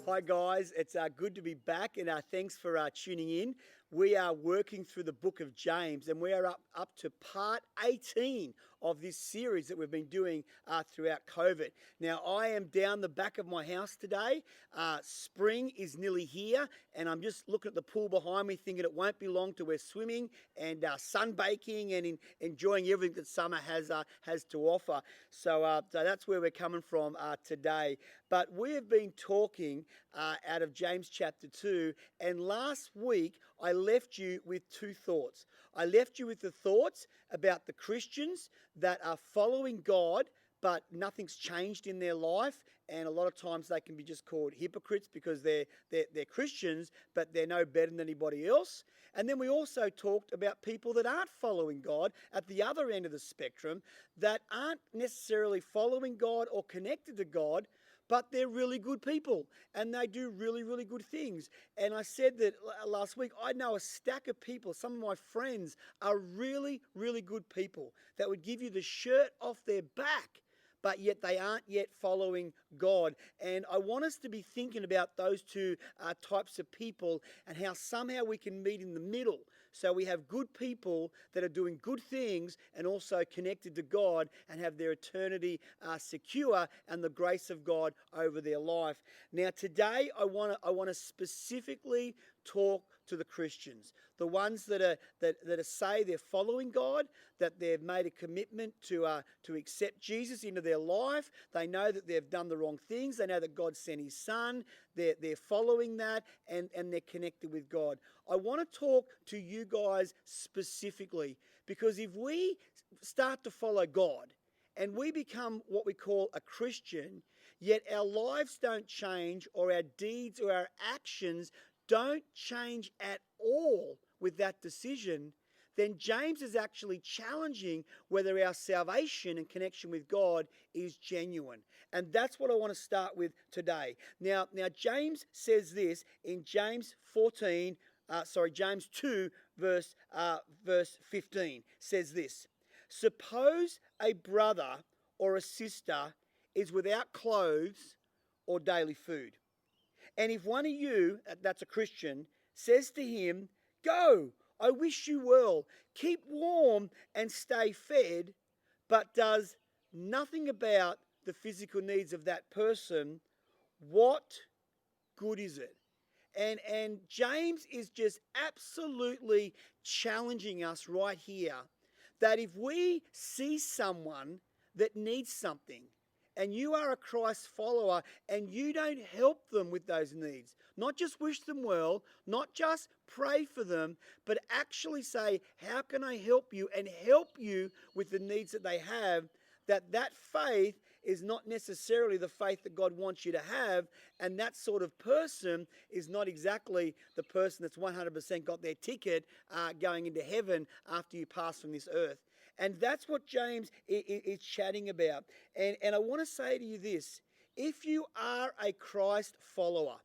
Hi guys, it's good to be back, and thanks for tuning in. We are working through the book of James, and we are up to part 18 of this series that we've been doing throughout COVID. Now, I am down the back of my house today. Spring is nearly here, and I'm just looking at the pool behind me thinking it won't be long till we're swimming and sunbaking and enjoying everything that summer has to offer. So that's where we're coming from today. But we have been talking out of James chapter 2, and last week I left you with two thoughts. I left you with the thoughts about the Christians that are following God, but nothing's changed in their life, and a lot of times they can be just called hypocrites because they're Christians, but they're no better than anybody else. And then we also talked about people that aren't following God at the other end of the spectrum, that aren't necessarily following God or connected to God, but they're really good people and they do really, really good things. And I said that last week, I know a stack of people, some of my friends are really, really good people that would give you the shirt off their back, but yet they aren't yet following God. And I want us to be thinking about those two types of people and how somehow we can meet in the middle. So we have good people that are doing good things and also connected to God and have their eternity secure and the grace of God over their life. Now today I want to specifically talk to the Christians, the ones that say they're following God, that they've made a commitment to accept Jesus into their life. They know that they've done the wrong things. They know that God sent His Son. They're following that and they're connected with God. I want to talk to you guys specifically because if we start to follow God and we become what we call a Christian, yet our lives don't change or our deeds or our actions don't change at all with that decision, then James is actually challenging whether our salvation and connection with God is genuine. And that's what I want to start with today. Now James says this in James 2, verse 15, says this: "Suppose a brother or a sister is without clothes or daily food. And if one of you," that's a Christian, "says to him, 'Go, I wish you well, keep warm and stay fed,' but does nothing about the physical needs of that person, what good is it?" And James is just absolutely challenging us right here that if we see someone that needs something, and you are a Christ follower and you don't help them with those needs, not just wish them well, not just pray for them, but actually say, how can I help you, and help you with the needs that they have, that faith is not necessarily the faith that God wants you to have, and that sort of person is not exactly the person that's 100% got their ticket going into heaven after you pass from this earth. And that's what James is chatting about. And I want to say to you this: if you are a Christ follower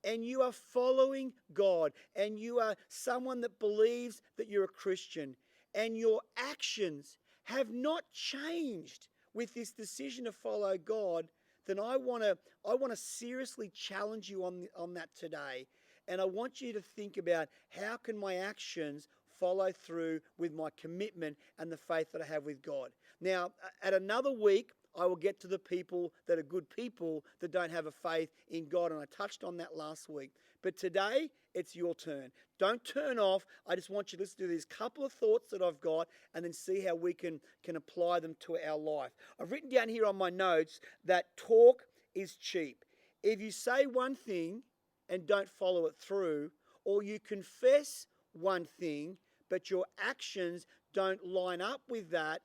and you are following God and you are someone that believes that you're a Christian and your actions have not changed with this decision to follow God, then I want to seriously challenge you on that today. And I want you to think about, how can my actions follow through with my commitment and the faith that I have with God? Now, at another week, I will get to the people that are good people that don't have a faith in God, and I touched on that last week. But today, it's your turn. Don't turn off. I just want you to listen to these couple of thoughts that I've got and then see how we can apply them to our life. I've written down here on my notes that talk is cheap. If you say one thing and don't follow it through, or you confess one thing but your actions don't line up with that,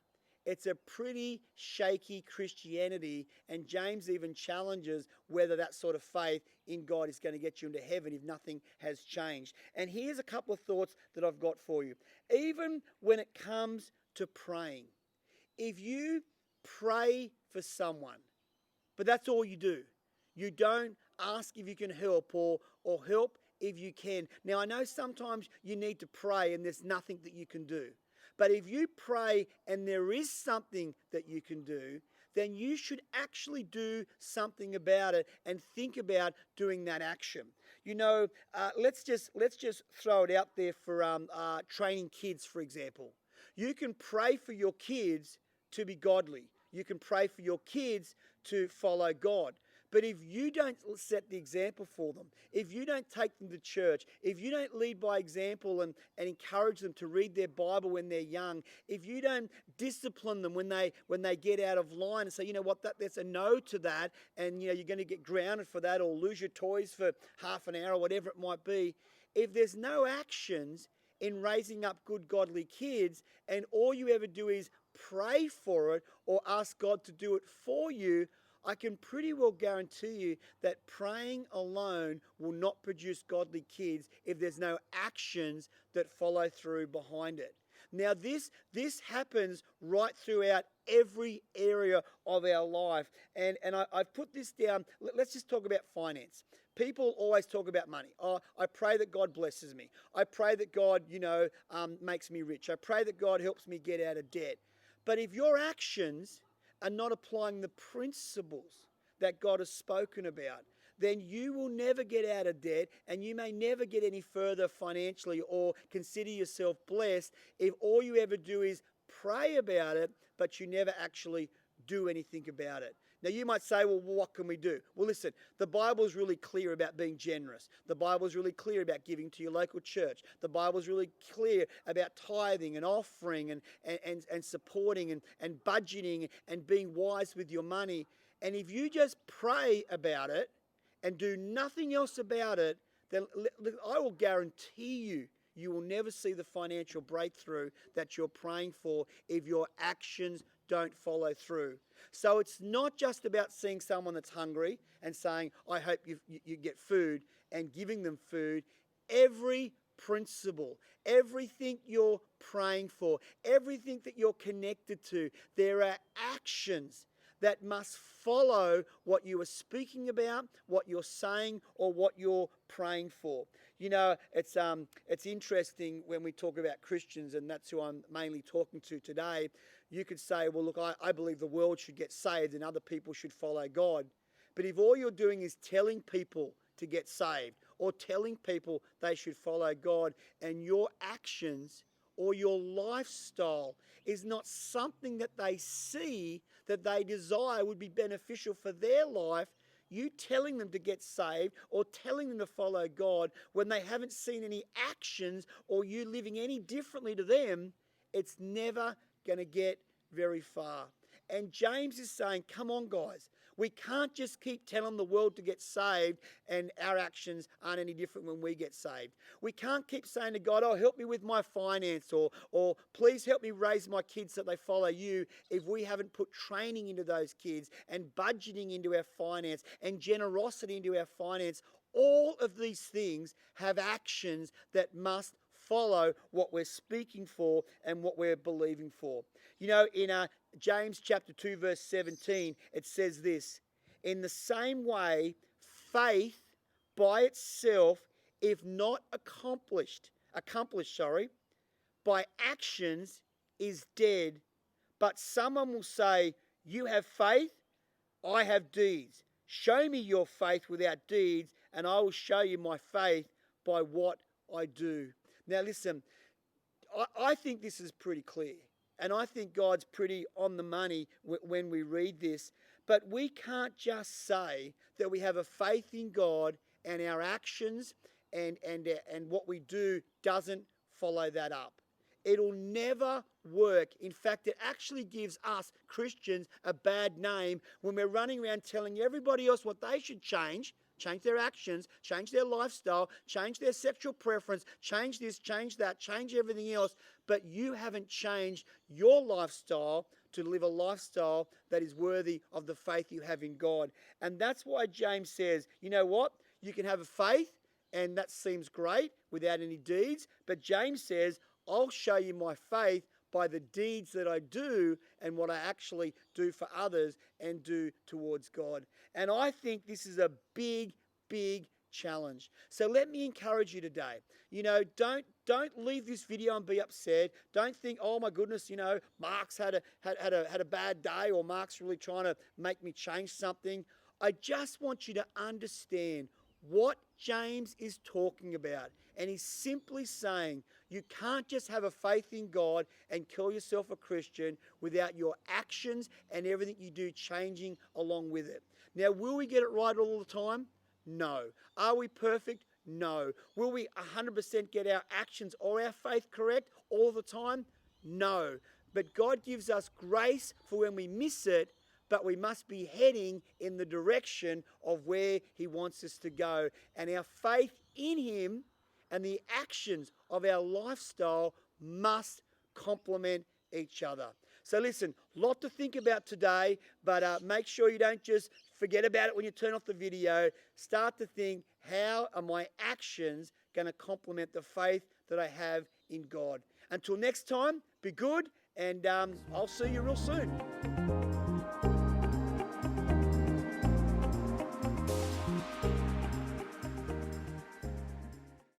it's a pretty shaky Christianity, and James even challenges whether that sort of faith in God is going to get you into heaven if nothing has changed. And here's a couple of thoughts that I've got for you. Even when it comes to praying, if you pray for someone, but that's all you do, you don't ask if you can help or help if you can. Now, I know sometimes you need to pray and there's nothing that you can do. But if you pray and there is something that you can do, then you should actually do something about it and think about doing that action. Let's just throw it out there for training kids, for example. You can pray for your kids to be godly. You can pray for your kids to follow God. But if you don't set the example for them, if you don't take them to church, if you don't lead by example and encourage them to read their Bible when they're young, if you don't discipline them when they get out of line and say, you know what, that's a no to that, and you're going to get grounded for that or lose your toys for half an hour or whatever it might be, if there's no actions in raising up good godly kids and all you ever do is pray for it or ask God to do it for you, I can pretty well guarantee you that praying alone will not produce godly kids if there's no actions that follow through behind it. Now, this happens right throughout every area of our life. And I've put this down. Let's just talk about finance. People always talk about money. Oh, I pray that God blesses me. I pray that God, makes me rich. I pray that God helps me get out of debt. But if your actions are not applying the principles that God has spoken about, then you will never get out of debt and you may never get any further financially or consider yourself blessed if all you ever do is pray about it, but you never actually do anything about it. Now you might say, well, what can we do? Well, listen, the Bible is really clear about being generous. The Bible is really clear about giving to your local church. The Bible is really clear about tithing and offering and supporting and budgeting and being wise with your money. And if you just pray about it and do nothing else about it, then I will guarantee you will never see the financial breakthrough that you're praying for if your actions don't follow through. So it's not just about seeing someone that's hungry and saying, I hope you get food, and giving them food. Every principle, everything you're praying for, everything that you're connected to, there are actions that must follow what you are speaking about, what you're saying, or what you're praying for. It's interesting when we talk about Christians, and that's who I'm mainly talking to today. You could say, well, look, I believe the world should get saved and other people should follow God. But if all you're doing is telling people to get saved or telling people they should follow God, and your actions or your lifestyle is not something that they see that they desire would be beneficial for their life, you telling them to get saved or telling them to follow God when they haven't seen any actions or you living any differently to them, it's never going to get very far. And James is saying, come on, guys. We can't just keep telling the world to get saved and our actions aren't any different when we get saved. We can't keep saying to God, oh, help me with my finance, or please help me raise my kids so they follow you, if we haven't put training into those kids and budgeting into our finance and generosity into our finance. All of these things have actions that must follow what we're speaking for and what we're believing for. In James chapter 2 verse 17, it says this: in the same way, faith by itself, if not accomplished by actions, is dead. But someone will say, you have faith, I have deeds. Show me your faith without deeds, and I will show you my faith by what I do. Now listen, I think this is pretty clear. And I think God's pretty on the money when we read this. But we can't just say that we have a faith in God and our actions and what we do doesn't follow that up. It'll never work. In fact, it actually gives us Christians a bad name when we're running around telling everybody else what they should change their actions, change their lifestyle, change their sexual preference, change this, change that, change everything else. But you haven't changed your lifestyle to live a lifestyle that is worthy of the faith you have in God. And that's why James says, you know what? You can have a faith, and that seems great without any deeds. But James says, I'll show you my faith by the deeds that I do and what I actually do for others and do towards God. And I think this is a big, big challenge. So let me encourage you today. Don't leave this video and be upset. Don't think, oh my goodness, Mark's had a bad day, or Mark's really trying to make me change something. I just want you to understand what James is talking about. And he's simply saying you can't just have a faith in God and call yourself a Christian without your actions and everything you do changing along with it. Now, will we get it right all the time? No. Are we perfect? No. Will we 100% get our actions or our faith correct all the time? No. But God gives us grace for when we miss it, but we must be heading in the direction of where he wants us to go. And our faith in him and the actions of our lifestyle must complement each other. So listen, lot to think about today, but make sure you don't just forget about it when you turn off the video. Start to think, how are my actions going to complement the faith that I have in God? Until next time, be good, and I'll see you real soon.